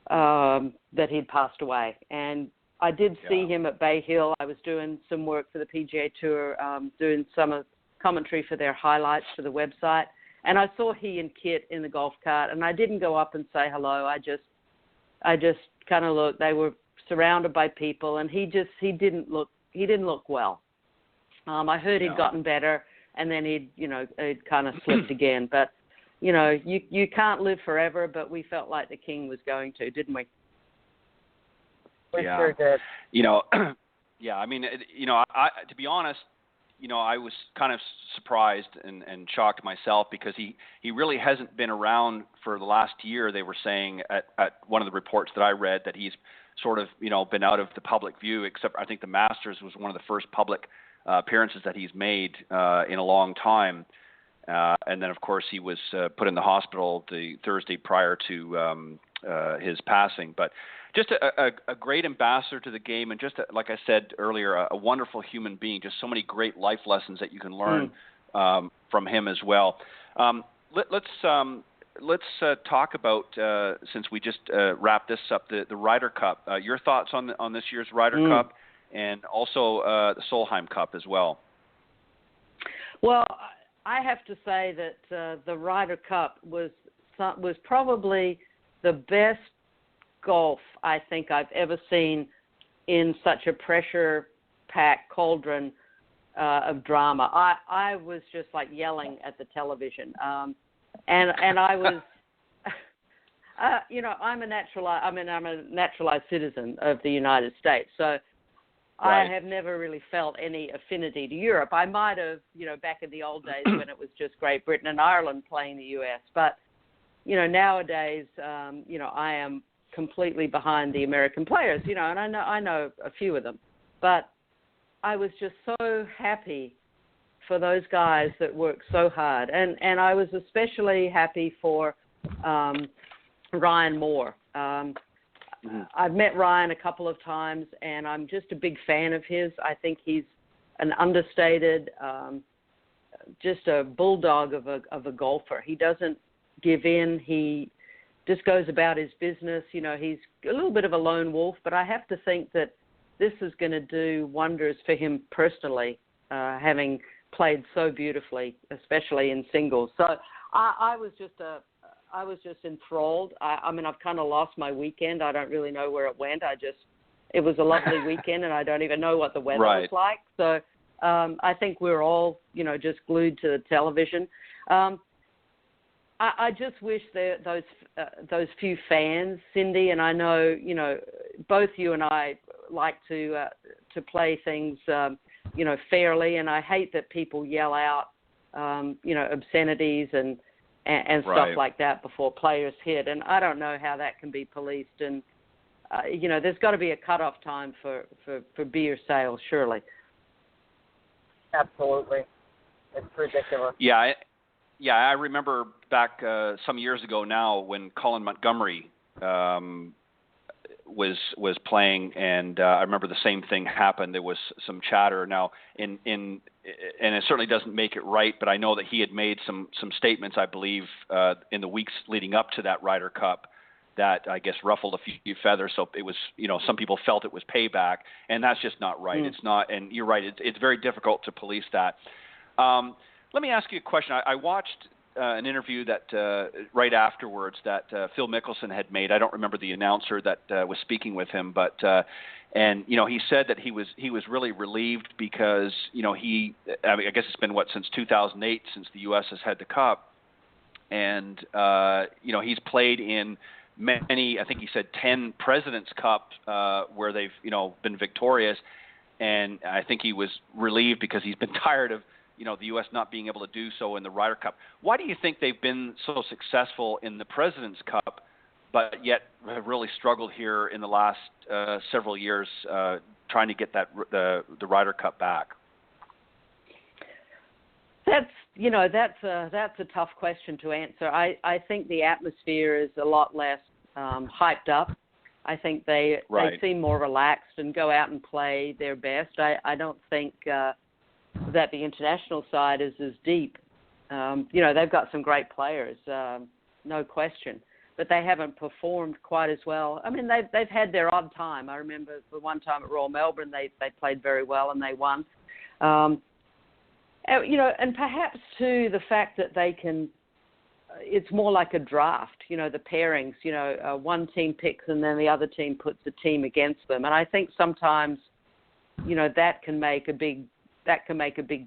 that he'd passed away. And I did see him at Bay Hill. I was doing some work for the PGA Tour, doing some commentary for their highlights for the website. And I saw he and Kit in the golf cart, and I didn't go up and say hello. I just kind of look. They were surrounded by people, and he didn't look well. I heard he'd gotten better, and then he'd kind of slipped again. But you can't live forever. But we felt like the king was going to, didn't we? We sure did. Yeah. I mean, I to be honest, I was kind of surprised and shocked myself because he really hasn't been around for the last year. They were saying at one of the reports that I read that he's sort of, been out of the public view, except I think the Masters was one of the first public appearances that he's made in a long time. And then, of course, he was put in the hospital the Thursday prior to his passing. But just a great ambassador to the game, and just like I said earlier, a wonderful human being. Just so many great life lessons that you can learn from him as well. Let's talk about since we just wrapped this up, the Ryder Cup. Your thoughts on this year's Ryder Cup, and also the Solheim Cup as well. Well, I have to say that the Ryder Cup was probably the best golf I think I've ever seen in such a pressure-packed cauldron of drama. I was just like yelling at the television, and I was, I'm a naturalized citizen of the United States, so. Right. I have never really felt any affinity to Europe. I might have, back in the old days when it was just Great Britain and Ireland playing the U.S. But, nowadays, I am completely behind the American players, and I know a few of them. But I was just so happy for those guys that work so hard. And I was especially happy for Ryan Moore. I've met Ryan a couple of times, and I'm just a big fan of his. I think he's an understated, just a bulldog of a golfer. He doesn't give in. He just goes about his business. He's a little bit of a lone wolf, but I have to think that this is going to do wonders for him personally, having played so beautifully, especially in singles. So I was just enthralled. I mean, I've kind of lost my weekend. I don't really know where it went. It was a lovely weekend, and I don't even know what the weather was like. So I think we're all, just glued to the television. I just wish those few fans, Cindy, and I know, both you and I like to play things, fairly, and I hate that people yell out, obscenities and stuff like that before players hit. And I don't know how that can be policed. And, there's got to be a cutoff time for beer sales, surely. Absolutely. It's ridiculous. Yeah, I remember back some years ago now when Colin Montgomery was playing, and I remember the same thing happened. There was some chatter. Now, and it certainly doesn't make it right, but I know that he had made some statements, I believe, in the weeks leading up to that Ryder Cup that I guess ruffled a few feathers. So it was, some people felt it was payback, and that's just not right. It's not, and you're right. It's very difficult to police that. Let me ask you a question. I watched an interview that right afterwards that Phil Mickelson had made. I don't remember the announcer that was speaking with him, but he said that he was really relieved because I guess it's been since 2008 since the U.S. has had the Cup, and he's played in many. I think he said 10 Presidents' Cups where they've been victorious, and I think he was relieved because he's been tired of the U.S. not being able to do so in the Ryder Cup. Why do you think they've been so successful in the President's Cup, but yet have really struggled here in the last several years trying to get the Ryder Cup back? That's a tough question to answer. I think the atmosphere is a lot less hyped up. I think they seem more relaxed and go out and play their best. I don't think that the international side is as deep. They've got some great players, no question, but they haven't performed quite as well. I mean, they've had their odd time. I remember the one time at Royal Melbourne, they played very well and they won. And perhaps too the fact that they can it's more like a draft, the pairings, one team picks and then the other team puts a team against them. And I think sometimes, that can make a big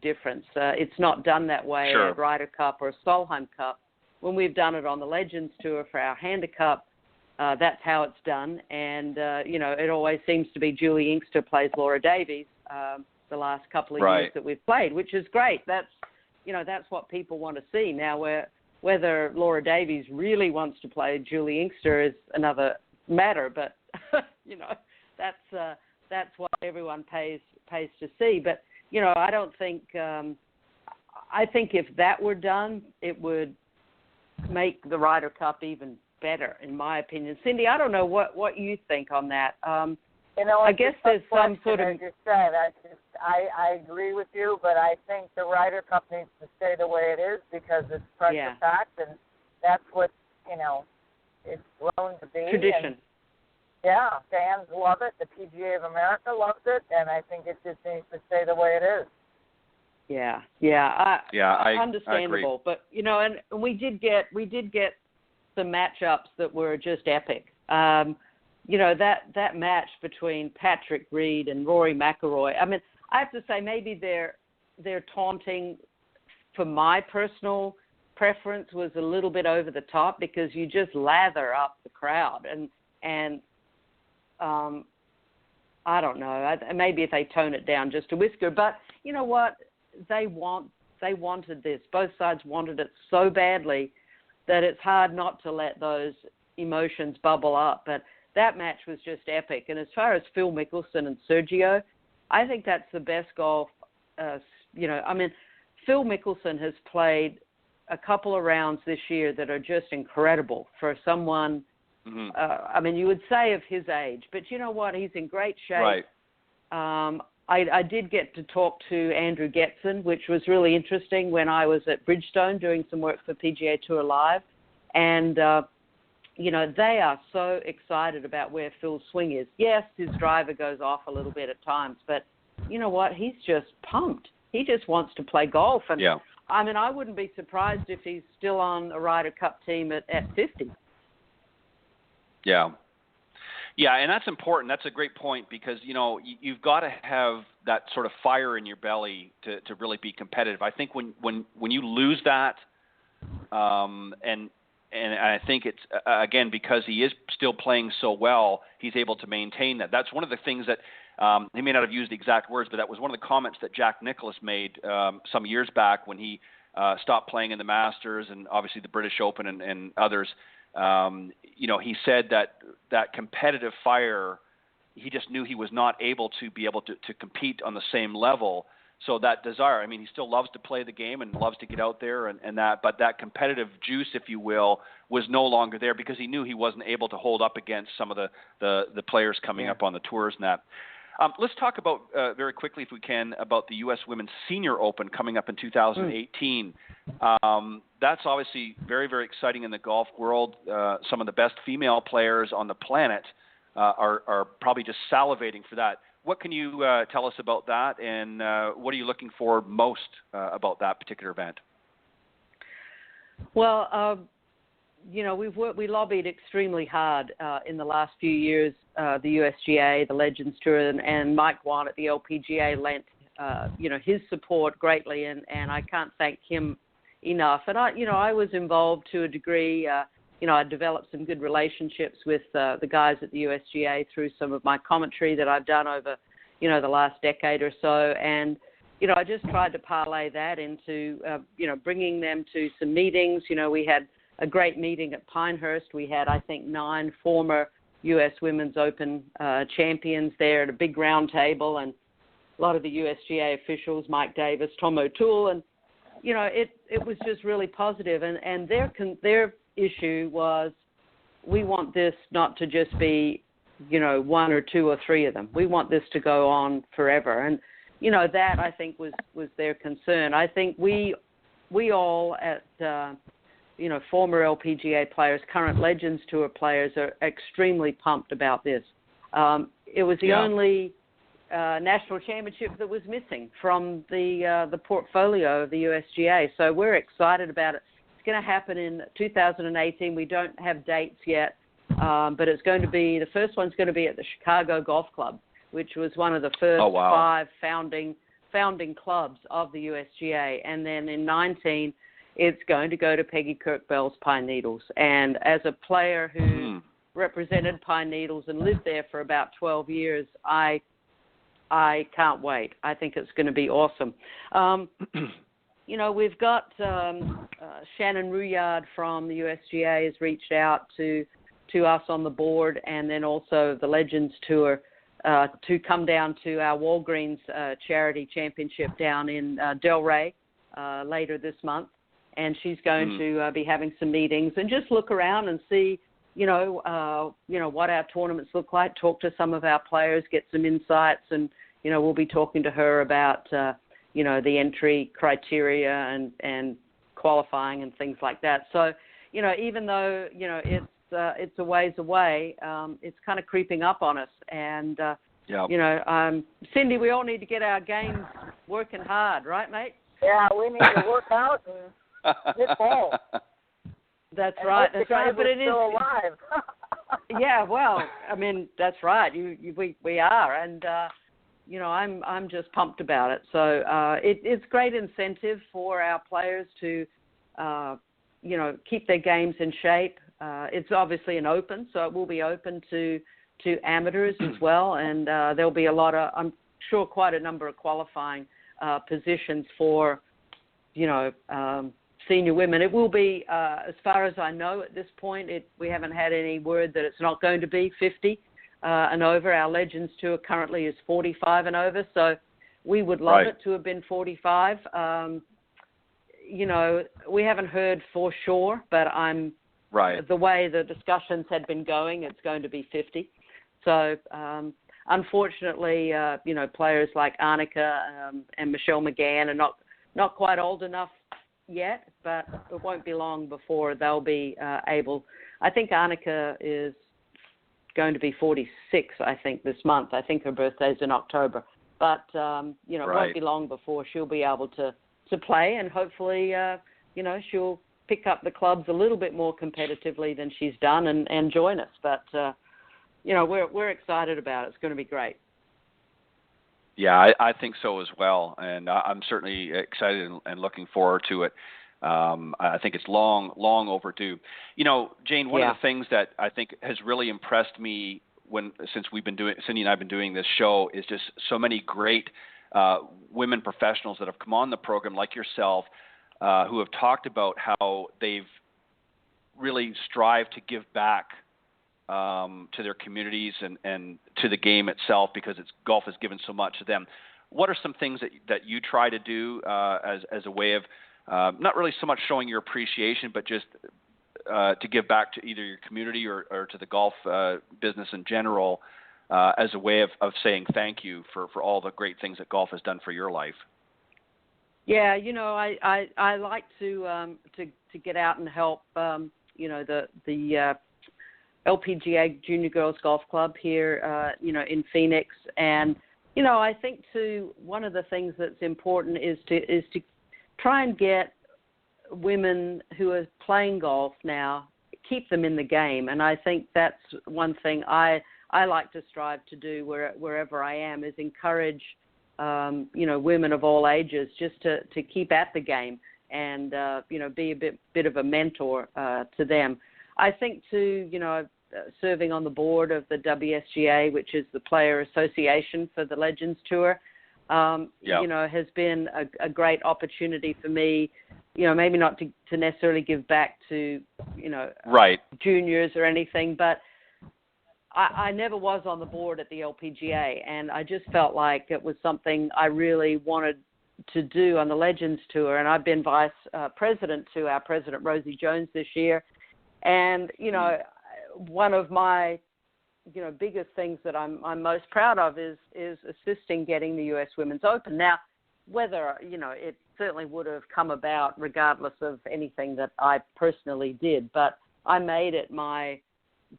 difference. It's not done that way Sure. at Ryder Cup or Solheim Cup. When we've done it on the Legends Tour for our Hander Cup, that's how it's done. And, it always seems to be Julie Inkster plays Laura Davies the last couple of years that we've played, which is great. That's what people want to see. Now, whether Laura Davies really wants to play Julie Inkster is another matter, but, that's what everyone pays to see. But, I don't think I think if that were done, it would make the Ryder Cup even better, in my opinion. Cindy, I don't know what you think on that. I guess there's some sort of... As you said, I agree with you, but I think the Ryder Cup needs to stay the way it is because it's pressure packed, and that's what, it's grown to be. Tradition. And, yeah, fans love it. The PGA of America loves it, and I think it just needs to stay the way it is. Yeah. I Understandable, agree. But and we did get some matchups that were just epic. That match between Patrick Reed and Rory McIlroy. I mean, I have to say maybe their taunting, for my personal preference, was a little bit over the top because you just lather up the crowd and I don't know. Maybe if they tone it down just a whisker, but you know what? They wanted this. Both sides wanted it so badly that it's hard not to let those emotions bubble up. But that match was just epic. And as far as Phil Mickelson and Sergio, I think that's the best golf. Phil Mickelson has played a couple of rounds this year that are just incredible for someone. Mm-hmm. You would say of his age, but you know what? He's in great shape. Right. I did get to talk to Andrew Getson, which was really interesting when I was at Bridgestone doing some work for PGA Tour Live. And, they are so excited about where Phil's swing is. Yes, his driver goes off a little bit at times, but you know what? He's just pumped. He just wants to play golf. And I wouldn't be surprised if he's still on a Ryder Cup team at 50. Yeah. Yeah, and that's important. That's a great point because, you've got to have that sort of fire in your belly to really be competitive. I think when you lose that, and I think it's, again, because he is still playing so well, he's able to maintain that. That's one of the things that he may not have used the exact words, but that was one of the comments that Jack Nicklaus made some years back when he stopped playing in the Masters and obviously the British Open and others. He said that competitive fire, he just knew he was not able to compete on the same level. So that desire, he still loves to play the game and loves to get out there but that competitive juice, if you will, was no longer there because he knew he wasn't able to hold up against some of the players coming up on the tours and that. Let's talk about very quickly, if we can, about the U.S. Women's Senior Open coming up in 2018. That's obviously very, very exciting in the golf world. Some of the best female players on the planet are probably just salivating for that. What can you tell us about that, and what are you looking for most about that particular event? Well, we lobbied extremely hard in the last few years. The USGA, the Legends Tour, and Mike Wan at the LPGA lent, his support greatly, and I can't thank him enough. And I was involved to a degree. I developed some good relationships with the guys at the USGA through some of my commentary that I've done over, the last decade or so. And, I just tried to parlay that into, bringing them to some meetings. We had a great meeting at Pinehurst. We had, I think, 9 former U.S. Women's Open champions there at a big round table, and a lot of the USGA officials, Mike Davis, Tom O'Toole, and, it was just really positive. And their issue was, we want this not to just be, 1 or 2 or 3 of them. We want this to go on forever. And, that I think was their concern. I think we all at, former LPGA players, current Legends Tour players are extremely pumped about this. It was the only national championship that was missing from the portfolio of the USGA. So we're excited about it. It's going to happen in 2018. We don't have dates yet, but it's going to be, the first one's going to be at the Chicago Golf Club, which was one of the first 5 founding clubs of the USGA. And then in 19, it's going to go to Peggy Kirkbell's Pine Needles. And as a player who represented Pine Needles and lived there for about 12 years, I can't wait. I think it's going to be awesome. We've got Shannon Ruyard from the USGA has reached out to us on the board, and then also the Legends Tour to come down to our Walgreens charity championship down in Delray later this month. And she's going to be having some meetings and just look around and see, what our tournaments look like, talk to some of our players, get some insights, and, we'll be talking to her about, the entry criteria and qualifying and things like that. So, even though, it's a ways away, it's kind of creeping up on us. And, Cindy, we all need to get our games working hard, right, mate? Yeah, we need to work out and hit ball. That's right. That's right. But it is still alive. Yeah, well, I mean, that's right. We are, and I'm just pumped about it. So it's great incentive for our players to keep their games in shape. It's obviously an open, so it will be open to amateurs as well, and there'll be I'm sure quite a number of qualifying positions for senior women. It will be, as far as I know at this point, we haven't had any word that it's not going to be 50 and over. Our Legends Tour currently is 45 and over, so we would love it to have been 45. We haven't heard for sure, but the way the discussions had been going, it's going to be 50. So unfortunately, players like Annika and Michelle McGann are not quite old enough yet, but it won't be long before they'll be able. I think Annika is going to be 46, I think, this month. I think her birthday's in October. But, it won't be long before she'll be able to play, and hopefully, she'll pick up the clubs a little bit more competitively than she's done and join us. But, we're excited about it. It's going to be great. Yeah, I think so as well, and I'm certainly excited and looking forward to it. I think it's long overdue. Jane, one of the things that I think has really impressed me since Cindy and I have been doing this show is just so many great women professionals that have come on the program, like yourself, who have talked about how they've really strived to give back to their communities and to the game itself, because golf has given so much to them. What are some things that you try to do as a way of not really so much showing your appreciation, but just to give back to either your community or to the golf business in general, as a way of saying thank you for all the great things that golf has done for your life? Yeah, I like to get out and help. The LPGA Junior Girls Golf Club here, in Phoenix, and I think one of the things that's important is to try and get women who are playing golf now, keep them in the game, and I think that's one thing I like to strive to do wherever I am, is encourage women of all ages just to keep at the game and be a bit of a mentor to them. I think serving on the board of the WSGA, which is the player association for the Legends Tour, has been a great opportunity for me, maybe not to necessarily give back to, juniors or anything, but I never was on the board at the LPGA, and I just felt like it was something I really wanted to do on the Legends Tour, and I've been vice president to our president, Rosie Jones, this year, and, one of my, biggest things that I'm most proud of is assisting getting the U.S. Women's Open. Now, whether, it certainly would have come about regardless of anything that I personally did, but I made it my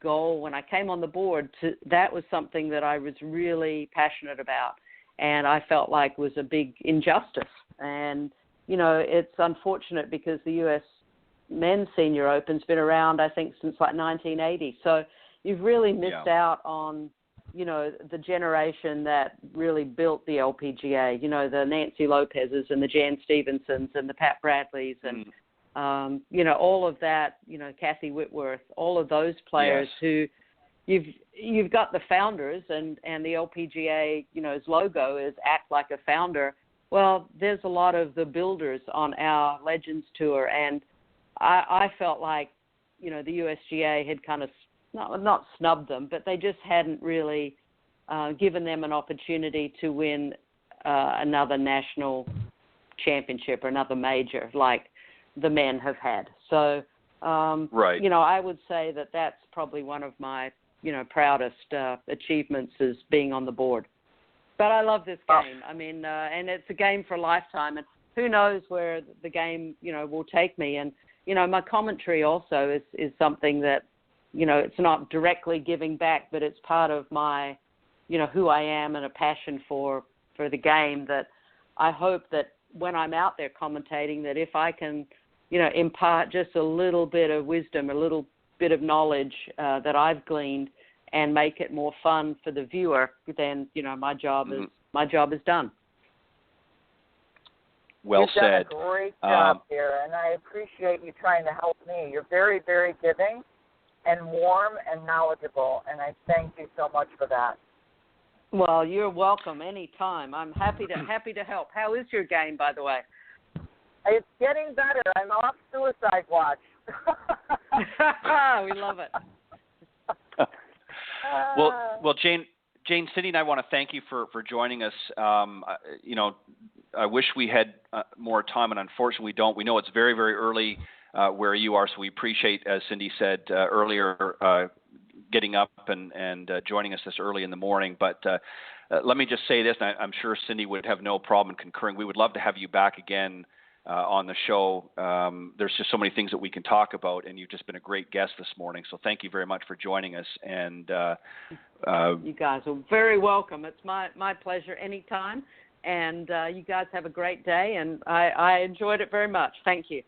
goal when I came on the board that was something that I was really passionate about, and I felt like was a big injustice. And, it's unfortunate because the U.S. men's senior open's been around, I think, since like 1980. So you've really missed out on, the generation that really built the LPGA, the Nancy Lopez's and the Jan Stevensons and the Pat Bradleys and, all of that, Kathy Whitworth, all of those players who you've got the founders and the LPGA, its logo is act like a founder. Well, there's a lot of the builders on our Legends Tour, and I felt like, the USGA had kind of not snubbed them, but they just hadn't really given them an opportunity to win another national championship or another major like the men have had. So, I would say that that's probably one of my, proudest achievements is being on the board. But I love this game. I mean, and it's a game for a lifetime, and who knows where the game, will take me. And, my commentary also is something that, it's not directly giving back, but it's part of my, who I am and a passion for the game, that I hope that when I'm out there commentating, that if I can, impart just a little bit of wisdom, a little bit of knowledge that I've gleaned and make it more fun for the viewer, then, my job is done. Well You've said. You've done a great job here, and I appreciate you trying to help me. You're very, very giving and warm and knowledgeable, and I thank you so much for that. Well, you're welcome anytime. I'm happy to help. How is your game, by the way? It's getting better. I'm off suicide watch. We love it. Well, Jane, Cindy and I want to thank you for joining us. I wish we had more time, and unfortunately we don't. We know it's very, very early where you are, so we appreciate, as Cindy said earlier, getting up and joining us this early in the morning. But let me just say this, and I'm sure Cindy would have no problem concurring. We would love to have you back again on the show. There's just so many things that we can talk about, and you've just been a great guest this morning. So thank you very much for joining us. And you guys are very welcome. It's my pleasure anytime. And you guys have a great day, and I enjoyed it very much. Thank you.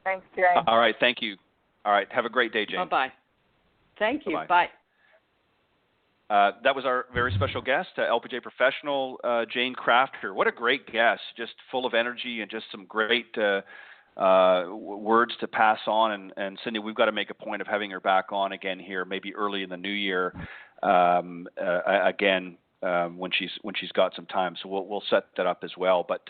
Thanks, Jane. All right, thank you. All right, have a great day, Jane. Bye-bye. Thank you. Bye-bye. Bye. That was our very special guest, LPGA Professional, Jane Crafter. What a great guest, just full of energy and just some great words to pass on. And Cindy, we've got to make a point of having her back on again here, maybe early in the new year again when she's got some time. So we'll set that up as well. But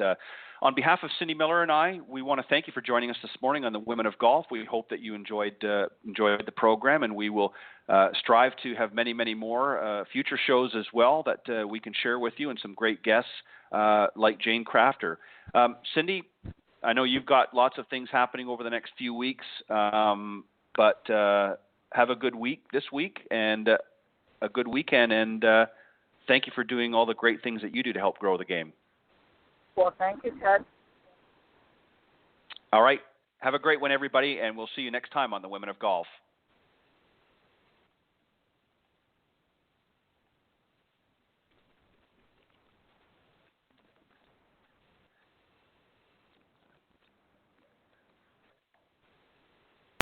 on behalf of Cindy Miller and I, we want to thank you for joining us this morning on the Women of Golf. We hope that you enjoyed the program, and we will strive to have many, many more future shows as well that we can share with you, and some great guests like Jane Crafter. Cindy, I know you've got lots of things happening over the next few weeks, but have a good week this week and a good weekend, and thank you for doing all the great things that you do to help grow the game. Well, thank you, Ted. All right. Have a great one, everybody, and we'll see you next time on the Women of Golf.